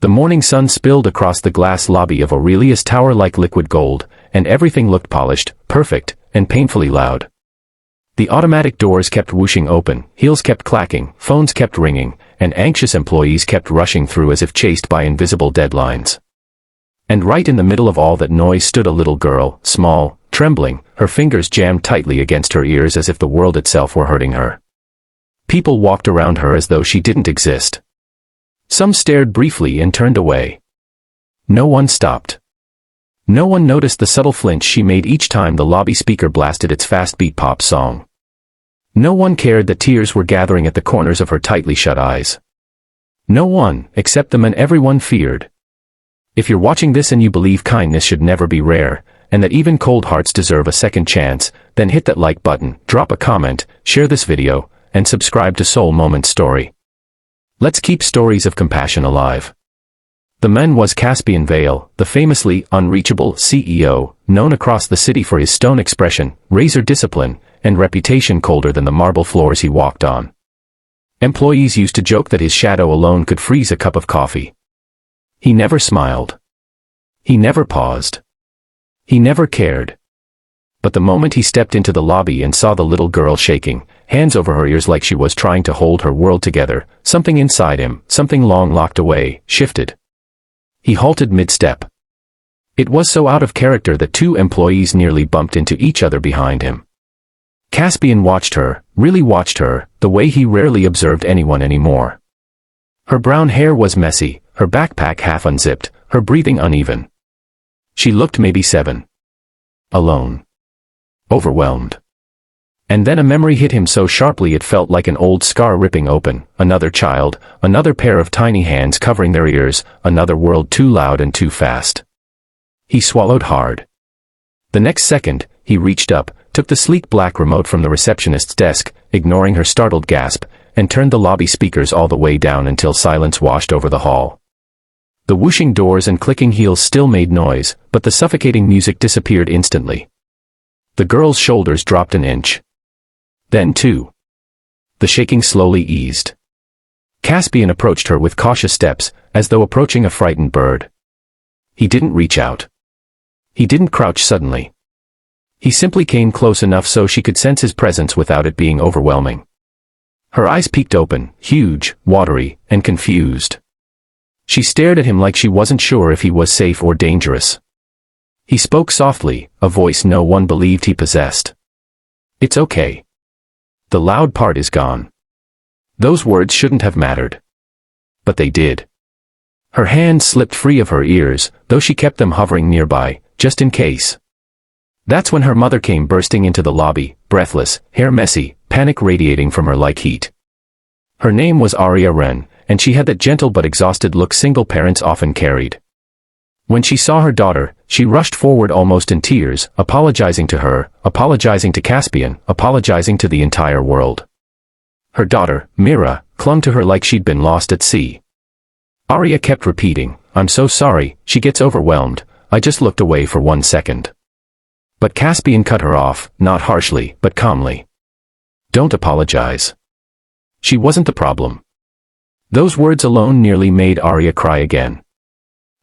The morning sun spilled across the glass lobby of Aurelia's tower like liquid gold, and everything looked polished, perfect, and painfully loud. The automatic doors kept whooshing open, heels kept clacking, phones kept ringing, and anxious employees kept rushing through as if chased by invisible deadlines. And right in the middle of all that noise stood a little girl, small, trembling, her fingers jammed tightly against her ears as if the world itself were hurting her. People walked around her as though she didn't exist. Some stared briefly and turned away. No one stopped. No one noticed the subtle flinch she made each time the lobby speaker blasted its fast-beat pop song. No one cared that tears were gathering at the corners of her tightly shut eyes. No one, except the man everyone feared. If you're watching this and you believe kindness should never be rare, and that even cold hearts deserve a second chance, then hit that like button, drop a comment, share this video, and subscribe to Soul Moment Story. Let's keep stories of compassion alive. The man was Caspian Vale, the famously unreachable CEO, known across the city for his stone expression, razor discipline, and reputation colder than the marble floors he walked on. Employees used to joke that his shadow alone could freeze a cup of coffee. He never smiled. He never paused. He never cared. But the moment he stepped into the lobby and saw the little girl shaking, hands over her ears like she was trying to hold her world together, something inside him, something long locked away, shifted. He halted mid-step. It was so out of character that two employees nearly bumped into each other behind him. Caspian watched her, really watched her, the way he rarely observed anyone anymore. Her brown hair was messy, her backpack half unzipped, her breathing uneven. She looked maybe 7. Alone. Overwhelmed. And then a memory hit him so sharply it felt like an old scar ripping open, another child, another pair of tiny hands covering their ears, another world too loud and too fast. He swallowed hard. The next second, he reached up, took the sleek black remote from the receptionist's desk, ignoring her startled gasp, and turned the lobby speakers all the way down until silence washed over the hall. The whooshing doors and clicking heels still made noise, but the suffocating music disappeared instantly. The girl's shoulders dropped an inch. Then 2. The shaking slowly eased. Caspian approached her with cautious steps, as though approaching a frightened bird. He didn't reach out. He didn't crouch suddenly. He simply came close enough so she could sense his presence without it being overwhelming. Her eyes peeked open, huge, watery, and confused. She stared at him like she wasn't sure if he was safe or dangerous. He spoke softly, a voice no one believed he possessed. "It's okay. The loud part is gone." Those words shouldn't have mattered. But they did. Her hands slipped free of her ears, though she kept them hovering nearby, just in case. That's when her mother came bursting into the lobby, breathless, hair messy, panic radiating from her like heat. Her name was Aria Wren, and she had that gentle but exhausted look single parents often carried. When she saw her daughter, she rushed forward almost in tears, apologizing to her, apologizing to Caspian, apologizing to the entire world. Her daughter, Mira, clung to her like she'd been lost at sea. Aria kept repeating, "I'm so sorry." She gets overwhelmed. "I just looked away for 1 second." But Caspian cut her off, not harshly, but calmly. "Don't apologize. She wasn't the problem." Those words alone nearly made Aria cry again.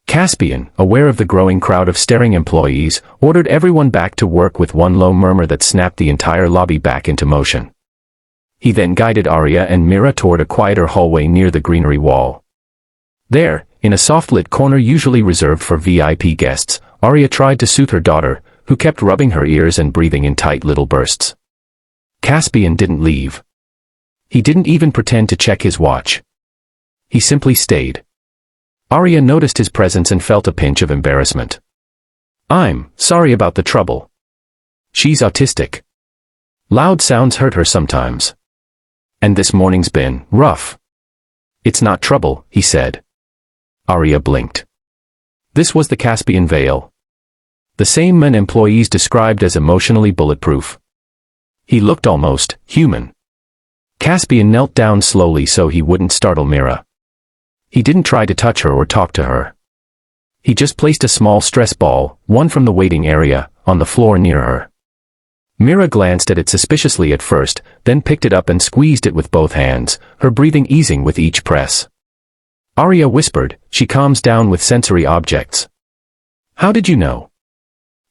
Caspian, aware of the growing crowd of staring employees, ordered everyone back to work with one low murmur that snapped the entire lobby back into motion. He then guided Aria and Mira toward a quieter hallway near the greenery wall. There, in a soft-lit corner usually reserved for VIP guests, Aria tried to soothe her daughter, who kept rubbing her ears and breathing in tight little bursts. Caspian didn't leave. He didn't even pretend to check his watch. He simply stayed. Aria noticed his presence and felt a pinch of embarrassment. "I'm sorry about the trouble. She's autistic. Loud sounds hurt her sometimes. And this morning's been rough." "It's not trouble," he said. Aria blinked. This was the Caspian Vale. The same man employees described as emotionally bulletproof. He looked almost human. Caspian knelt down slowly so he wouldn't startle Mira. He didn't try to touch her or talk to her. He just placed a small stress ball, one from the waiting area, on the floor near her. Mira glanced at it suspiciously at first, then picked it up and squeezed it with both hands, her breathing easing with each press. Aria whispered, she calms down with sensory objects. How did you know?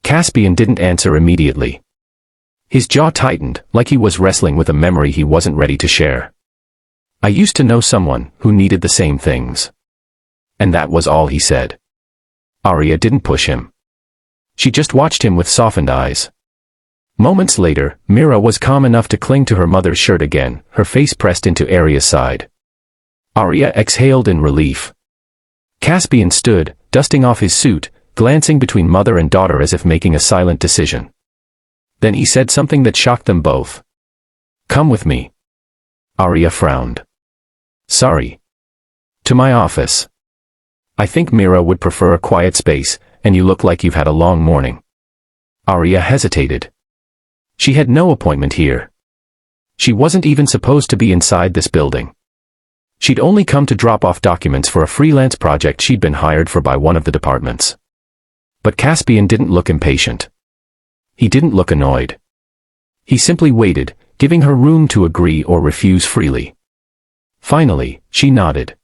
Caspian didn't answer immediately. His jaw tightened, like he was wrestling with a memory he wasn't ready to share. I used to know someone who needed the same things. And that was all he said. Arya didn't push him. She just watched him with softened eyes. Moments later, Mira was calm enough to cling to her mother's shirt again, her face pressed into Arya's side. Arya exhaled in relief. Caspian stood, dusting off his suit, glancing between mother and daughter as if making a silent decision. Then he said something that shocked them both. Come with me. Arya frowned. Sorry. To my office. I think Mira would prefer a quiet space, and you look like you've had a long morning. Arya hesitated. She had no appointment here. She wasn't even supposed to be inside this building. She'd only come to drop off documents for a freelance project she'd been hired for by one of the departments. But Caspian didn't look impatient. He didn't look annoyed. He simply waited, giving her room to agree or refuse freely. Finally, she nodded.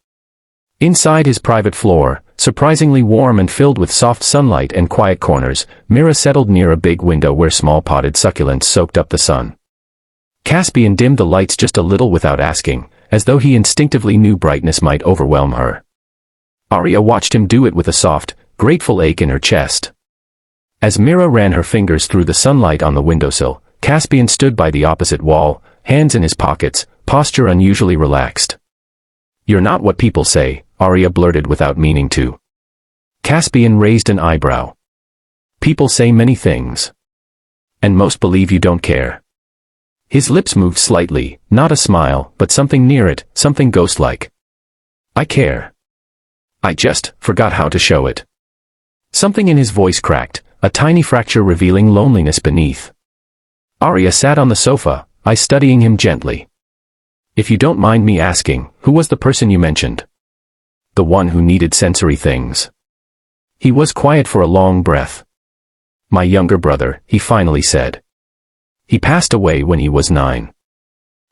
Inside his private floor, surprisingly warm and filled with soft sunlight and quiet corners, Mira settled near a big window where small potted succulents soaked up the sun. Caspian dimmed the lights just a little without asking, as though he instinctively knew brightness might overwhelm her. Arya watched him do it with a soft, grateful ache in her chest. As Mira ran her fingers through the sunlight on the windowsill, Caspian stood by the opposite wall, hands in his pockets, posture unusually relaxed. You're not what people say, Arya blurted without meaning to. Caspian raised an eyebrow. People say many things. And most believe you don't care. His lips moved slightly, not a smile, but something near it, something ghost-like. I care. I just forgot how to show it. Something in his voice cracked, a tiny fracture revealing loneliness beneath. Arya sat on the sofa, eyes studying him gently. If you don't mind me asking, who was the person you mentioned? The one who needed sensory things. He was quiet for a long breath. My younger brother, he finally said. He passed away when he was 9.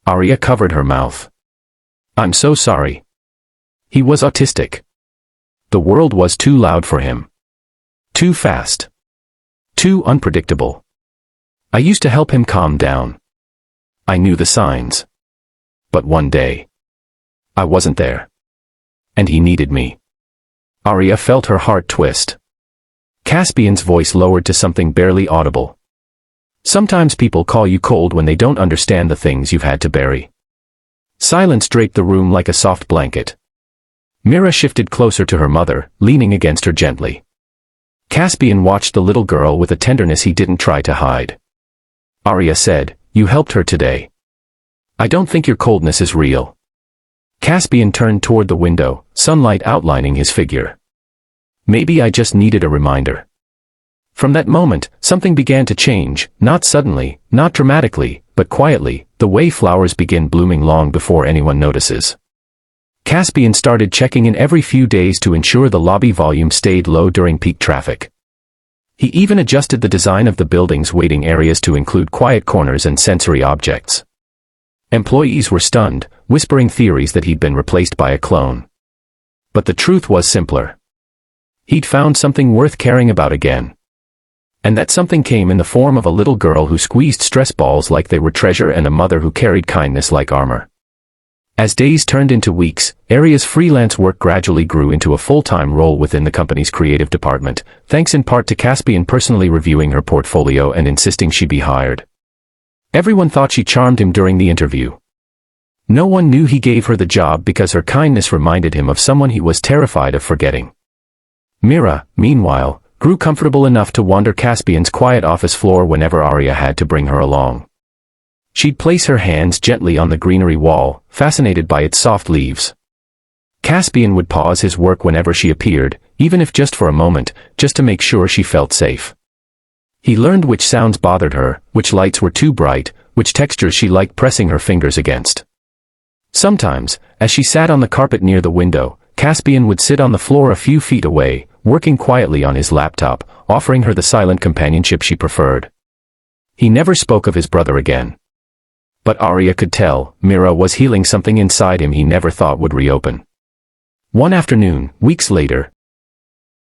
Arya covered her mouth. I'm so sorry. He was autistic. The world was too loud for him. Too fast. Too unpredictable. I used to help him calm down. I knew the signs. But one day, I wasn't there. And he needed me. Arya felt her heart twist. Caspian's voice lowered to something barely audible. Sometimes people call you cold when they don't understand the things you've had to bury. Silence draped the room like a soft blanket. Mira shifted closer to her mother, leaning against her gently. Caspian watched the little girl with a tenderness he didn't try to hide. Arya said, you helped her today. I don't think your coldness is real. Caspian turned toward the window, sunlight outlining his figure. Maybe I just needed a reminder. From that moment, something began to change, not suddenly, not dramatically, but quietly, the way flowers begin blooming long before anyone notices. Caspian started checking in every few days to ensure the lobby volume stayed low during peak traffic. He even adjusted the design of the building's waiting areas to include quiet corners and sensory objects. Employees were stunned, whispering theories that he'd been replaced by a clone. But the truth was simpler. He'd found something worth caring about again. And that something came in the form of a little girl who squeezed stress balls like they were treasure and a mother who carried kindness like armor. As days turned into weeks, Arya's freelance work gradually grew into a full-time role within the company's creative department, thanks in part to Caspian personally reviewing her portfolio and insisting she be hired. Everyone thought she charmed him during the interview. No one knew he gave her the job because her kindness reminded him of someone he was terrified of forgetting. Mira, meanwhile, grew comfortable enough to wander Caspian's quiet office floor whenever Arya had to bring her along. She'd place her hands gently on the greenery wall, fascinated by its soft leaves. Caspian would pause his work whenever she appeared, even if just for a moment, just to make sure she felt safe. He learned which sounds bothered her, which lights were too bright, which textures she liked pressing her fingers against. Sometimes, as she sat on the carpet near the window, Caspian would sit on the floor a few feet away, working quietly on his laptop, offering her the silent companionship she preferred. He never spoke of his brother again. But Arya could tell, Mira was healing something inside him he never thought would reopen. One afternoon, weeks later,